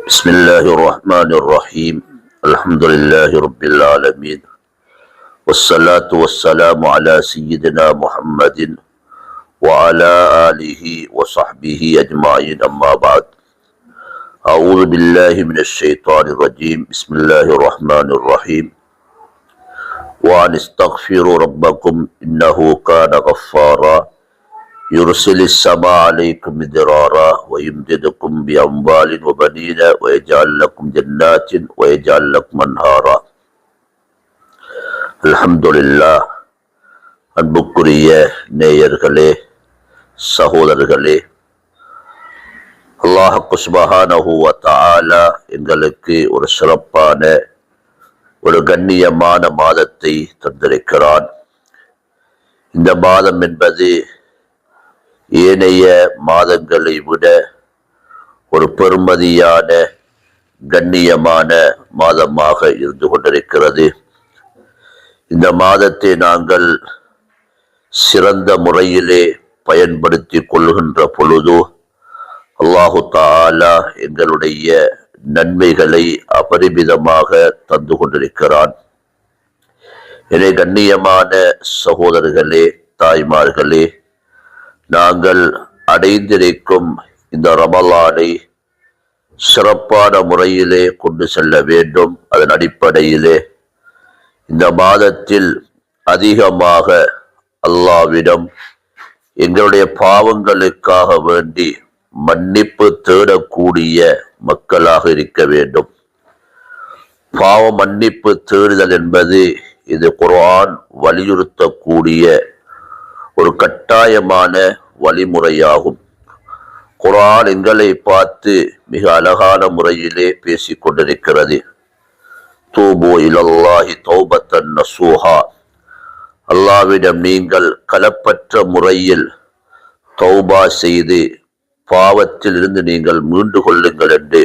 بسم الله الرحمن الرحيم. الحمد لله رب العالمين، والصلاة والسلام على سيدنا محمد وعلى آله وصحبه أجمعين، أما بعد. أعوذ بالله من الشيطان الرجيم. بسم الله الرحمن الرحيم. وأن استغفروا ربكم إنه كان غفارا يرسل السماء عليكم مدرارا ويمددكم بأموال وبنين ويجعل لكم جنات ويجعل لكم أنهارا. அல்ஹம்துலில்லாஹ். அன்புக்குரிய நேயர்களே, சகோதரர்களே, அல்லாஹ் சுப்ஹானஹு வ தஆலா எங்களுக்கு ஒரு சிறப்பான ஒரு கண்ணியமான மாதத்தை தந்திருக்கிறான். இந்த மாதம் என்பது ஏனைய மாதங்களை விட ஒரு பெருமதியான கண்ணியமான மாதமாக இருந்து கொண்டிருக்கிறது. இந்த மாதத்தை நாங்கள் சிறந்த முறையிலே பயன்படுத்தி கொள்கின்ற பொழுது அல்லாஹு தஆலா எங்களுடைய நன்மைகளை அபரிமிதமாக தந்து கொண்டிருக்கிறான். எனவே கண்ணியமான சகோதரர்களே, தாய்மார்களே, நாங்கள் அடைந்திருக்கும் இந்த ரமலானை சிறப்பான முறையிலே கொண்டு செல்ல வேண்டும். அதன் அடிப்படையிலே இந்த மாதத்தில் அதிகமாக அல்லாஹ்விடம் எங்களுடைய பாவங்களுக்காக வேண்டி மன்னிப்பு தேடக்கூடிய மக்களாக இருக்க வேண்டும். பாவ மன்னிப்பு தேடுதல் என்பது இது குர்ஆன் வலியுறுத்தக்கூடிய ஒரு கட்டாயமான வழிமுறையாகும். குர்ஆன் எங்களை பார்த்து மிக அழகான முறையிலே பேசிக் கொண்டிருக்கிறது. தூபு இலல்லாஹி தௌபத்தன் நசூஹா, அல்லாஹ்விடம் நீங்கள் கலப்பற்ற முறையில் தௌபா செய்து பாவத்தில் இருந்து நீங்கள் மீண்டு கொள்ளுங்கள் என்று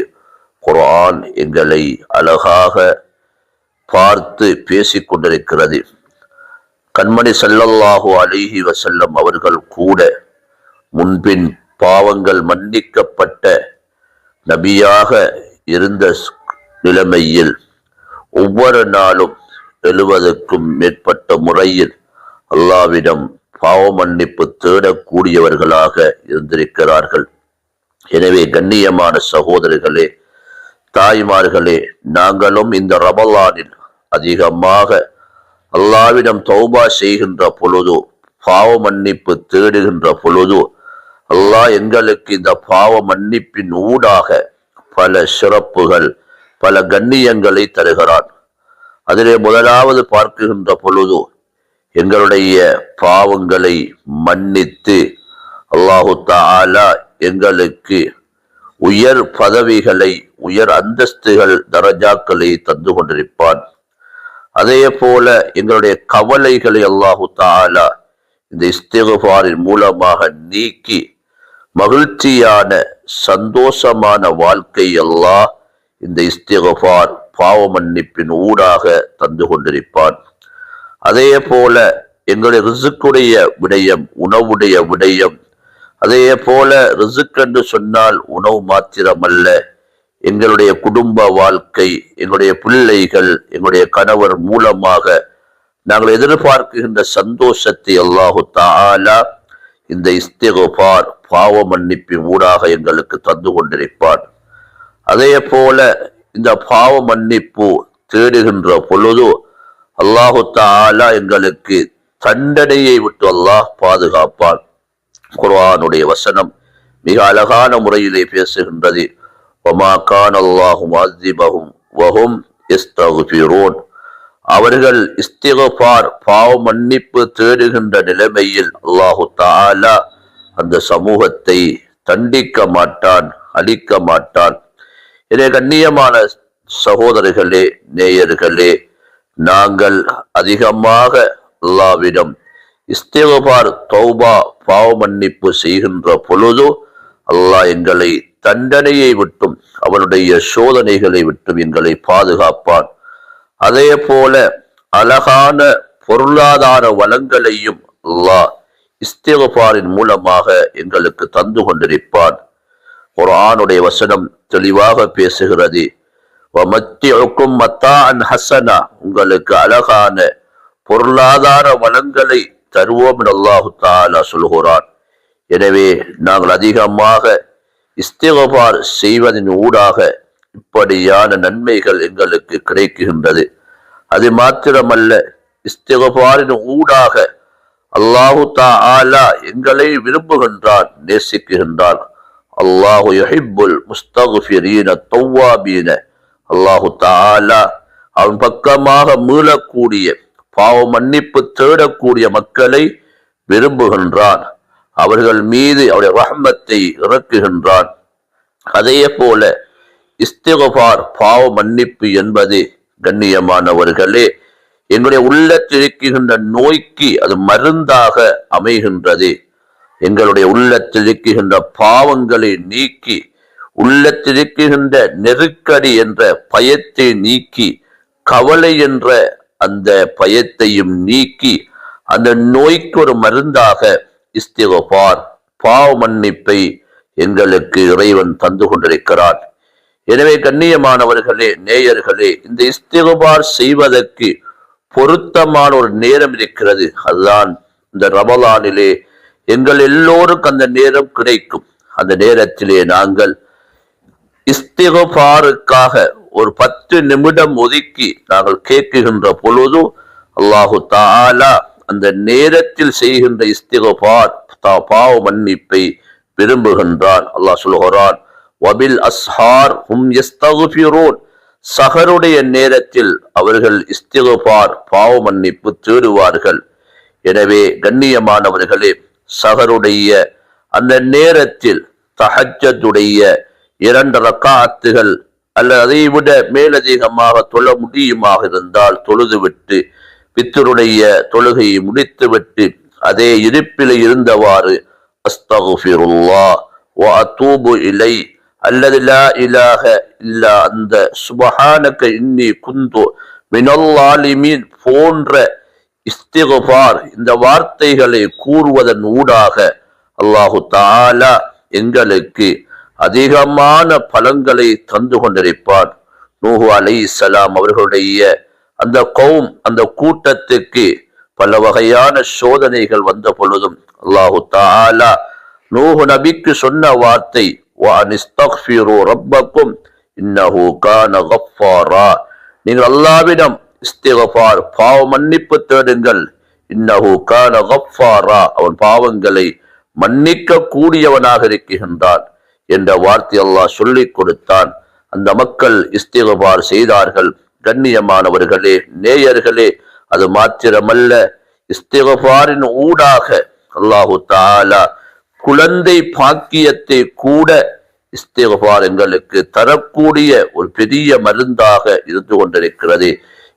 குர்ஆன் எங்களை அழகாக பார்த்து பேசிக் கொண்டிருக்கிறது. கண்மணி ஸல்லல்லாஹு அலைஹி வஸல்லம் அவர்கள் கூட முன்பின் பாவங்கள் மன்னிக்கப்பட்ட நபியாக இருந்த நிலைமையில் ஒவ்வொரு நாளும் 70க்கும் மேற்பட்ட முறையில் அல்லாஹ்விடம் பாவ மன்னிப்பு தேடக்கூடியவர்களாக இருந்திருக்கிறார்கள். எனவே கண்ணியமான சகோதரர்களே, தாய்மார்களே, நாங்களும் இந்த ரமலானில் அதிகமாக அல்லாஹ்விடம் தௌபா செய்கின்ற பொழுது, பாவ மன்னிப்பு தேடுகின்ற பொழுது, அல்லாஹ் எங்களுக்கு இந்த பாவ மன்னிப்பின் ஊடாக பல சிறப்புகள், பல கண்ணியங்களை தருகிறான். அதிலே முதலாவது பார்க்கின்ற பொழுது எங்களுடைய பாவங்களை மன்னித்து அல்லாஹு தஆலா எங்களுக்கு உயர் பதவிகளை, உயர் அந்தஸ்துகள், தரஜாக்களை தந்து கொண்டிருப்பான். அதே போல எங்களுடைய கவலைகளை அல்லாஹு தஆலா இந்த இஸ்திக்ஃபாரின் மூலமாக நீக்கி மகிழ்ச்சியான சந்தோஷமான வாழ்க்கை அல்லாஹ் இந்த இஸ்திக்ஃபார் பாவ மன்னிப்பின் ஊடாக தந்து கொண்டிருப்பான். அதே போல எங்களுடைய ரிசுக்குடைய விடயம், உணவுடைய விடயம், அதே போல ரிசுக் என்று சொன்னால் உணவு மாத்திரமல்ல, எங்களுடைய குடும்ப வாழ்க்கை, எங்களுடைய பிள்ளைகள், எங்களுடைய கணவர் மூலமாக நாங்கள் எதிர்பார்க்கின்ற சந்தோஷத்தை அல்லாஹு தஆலா இந்த இஸ்திக்ஃபார் பாவ மன்னிப்பின் ஊடாக எங்களுக்கு தந்து கொண்டிருப்பான். அதே போல இந்த பாவ மன்னிப்பு தேடுகின்ற பொழுது அல்லாஹு தஆலா எங்களுக்கு தண்டனையை விட்டு அல்லாஹ் பாதுகாப்பான். குர்ஆனுடைய வசனம் மிக அழகான முறையிலே பேசுகின்றது. வமா கான அல்லாஹு முஅஸ்ஸிபஹும் வஹும் யஸ்தக்ஃபிரூன், அவர்கள் இஸ்திக்ஃபார் பாவ மன்னிப்பு தேடுகின்ற நிலைமையில் அல்லாஹு தஆலா அந்த சமூகத்தை தண்டிக்க மாட்டான், அழிக்க மாட்டான். எனவே கண்ணியமான சகோதரர்களே, நேயர்களே, நாங்கள் அதிகமாக அல்லாஹ்விடம் இஸ்திக்ஃபார் தௌபா பாவ மன்னிப்பு செய்கின்ற பொழுது அல்லாஹ் எங்களை தண்டனையை விட்டும் அவனுடைய சோதனைகளை விட்டும் எங்களை பாதுகாப்பான். அதே போல அழகான பொருளாதார வளங்களையும் அல்லாஹ் இஸ்திக்ஃபாரின் மூலமாக எங்களுக்கு தந்து கொண்டிருப்பான். குர்ஆனுடைய வசனம் தெளிவாக பேசுகிறது. வமத்திஉக்கும் மத்தாஅன் ஹஸனா, உங்களுக்கு அழகான பொருளாதார வளங்களை தருவோம் என்று அல்லாஹு தஆலா சொல்கிறான். எனவே நாங்கள் அதிகமாக இஸ்திக்ஃபார் செய்வதன் ஊடாக இப்படியான நன்மைகள் எங்களுக்கு கிடைக்கின்றது. அது மாத்திரமல்ல, இஸ்திக்ஃபாரின் ஊடாக அல்லாஹு தஆலா எங்களை விரும்புகின்றான், நேசிக்கின்றான். அல்லாஹு யுஹிப்புல் முஸ்தக்ஃபிரீன தவ்வாபீன, அல்லாஹு தஆலா அவன் பக்கமாக மீளக்கூடிய, பாவ மன்னிப்பு தேடக்கூடிய மக்களை விரும்புகின்றான். அவர்கள் மீது அவருடைய ரஹ்மத்தை இறக்குகின்றான். அதே போல இஸ்திக்ஃபார், பாவ மன்னிப்பு என்பது கண்ணியமானவர்களே, எங்களுடைய உள்ளத்தில் இருக்கின்ற நோய்க்கு அது மருந்தாக அமைகின்றது. எங்களுடைய உள்ளத்தில் இருக்கின்ற பாவங்களை நீக்கி, உள்ளத்தில் இருக்கின்ற நெருக்கடி என்ற பயத்தை நீக்கி, கவலை என்ற அந்த பயத்தையும் நீக்கி, அந்த நோய்க்கு ஒரு மருந்தாக இஸ்திக்ஃபார், பாவ மன்னிப்பை எங்களுக்கு இறைவன் தந்து கொண்டிருக்கிறான். எனவே கண்ணியமானவர்களே, நேயர்களே, இந்த இஸ்திக்ஃபார் செய்வதற்கு பொருத்தமான ஒரு நேரம் இருக்கிறது. அதுதான் இந்த ரமலானிலே எங்கள் எல்லோருக்கும் அந்த நேரம் கிடைக்கும். அந்த நேரத்திலே நாங்கள் இஸ்திக்ஃபாருக்காக ஒரு 10 நிமிடம் ஒதுக்கி நாங்கள் கேட்குகின்ற பொழுது அல்லாஹு தஆலா அந்த நேரத்தில் செய்கின்ற இஸ்திக்ஃபார், பாவ மன்னிப்பை விரும்புகின்றான். அல்லாஹ் சொல்கிறான், வபில் அஸ்ஹார் ஹும் யஸ்தக்ஃபிரூன், சஹருடைய நேரத்தில் அவர்கள் இஸ்திக்ஃபார், பாவ மன்னிப்பு தேடுவார்கள். எனவே கண்ணியமானவர்களே, சஹருடைய அந்த நேரத்தில் தஹஜ்ஜுடைய 2 ரக்காத்துகள் அல்லது அதை விட மேலதிகமாக தொழ முடியுமாக இருந்தால் தொழுதுவிட்டு, பித்தருடைய தொழுகையை முடித்துவிட்டு அதே இருப்பில் இருந்தவாறு அஸ்தக்ஃபிருல்லாஹ் வ அதூபு இலை அல்லது லா இலாஹ இல்லா அந்த சுப்ஹானக இன்னி குந்து மினல் ஸாலிமீன் போன்ற இஸ்திக்ஃபார், இந்த வார்த்தைகளை கூறுவதன் ஊடாக அல்லாஹு தஆலா எங்களுக்கு அதிகமான பலன்களை தந்து கொண்டிருப்பான். நூஹ் அலைஹிஸ்ஸலாம் அவர்களுடைய அந்த கௌம், அந்த கூட்டத்துக்கு பல வகையான சோதனைகள் வந்த பொழுதும் அல்லாஹு தஆலா நூஹ் நபிக்கு சொன்ன வார்த்தை, வஅனிஸ்தக்ஃபிரு ரப்பக்கும் இன்னஹு கான கஃபாரா, நீங்கள் அல்லாஹ்விடம் இஸ்திக்ஃபார், பாவ மன்னிப்பு தேடுங்கள். இன்னஹு கான கஃபாரா, அவன் பாவங்களை மன்னிக்க கூடியவனாக இருக்கின்றான் என்ற வார்த்தை அல்லாஹ் சொல்லிக் கொடுத்தான். அந்த மக்கள் இஸ்திக்ஃபார் செய்தார்கள். கண்ணியமானவர்களே, நேயர்களே, அது மாத்திரமல்ல, இஸ்திக்ஃபாரின் ஊடாக அல்லாஹு தஆலா குழந்தை பாக்கியத்தை கூட இஸ்திக்ஃபார் எங்களுக்கு தரக்கூடிய ஒரு பெரிய மருந்தாக இருந்து கொண்டிருக்கிறது.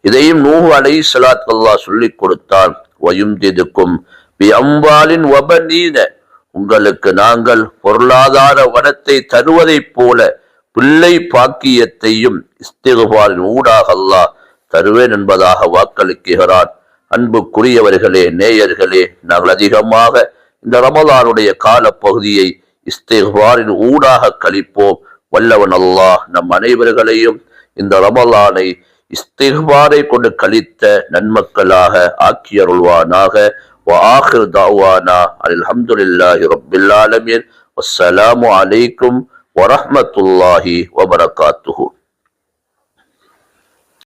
இதையும் நூஹ் அலைஹிஸ்ஸலாத்து அல்லாஹ் சொல்லிக் கொடுத்தான். வயும்திதுக்கும் பி அம்வாலின் வபனீன, உங்களுக்கு நாங்கள் பொருளாதார வளத்தை தருவதைப் போல பிள்ளை பாக்கியத்தையும் இஸ்திக்ஃபாரின் ஊடாக அல்லாஹ் தருவேன் என்பதாக வாக்களிக்கிறான். அன்புக்குரியவர்களே, நேயர்களே, நாங்கள் அதிகமாக இந்த ரமலானுடைய கால பகுதியை இஸ்திக்ஃபாரின் ஊடாக கழிப்போம். வல்லவன் அல்லாஹ் நம் அனைவர்களையும் இந்த ரமலானை இஸ்திக்ஃபாரை கொண்டு கழித்த நன்மக்களாக ஆக்கியருள்வானாக. وآخر دعوانا الحمد لله رب العالمين والسلام عليكم ورحمة الله وبركاته.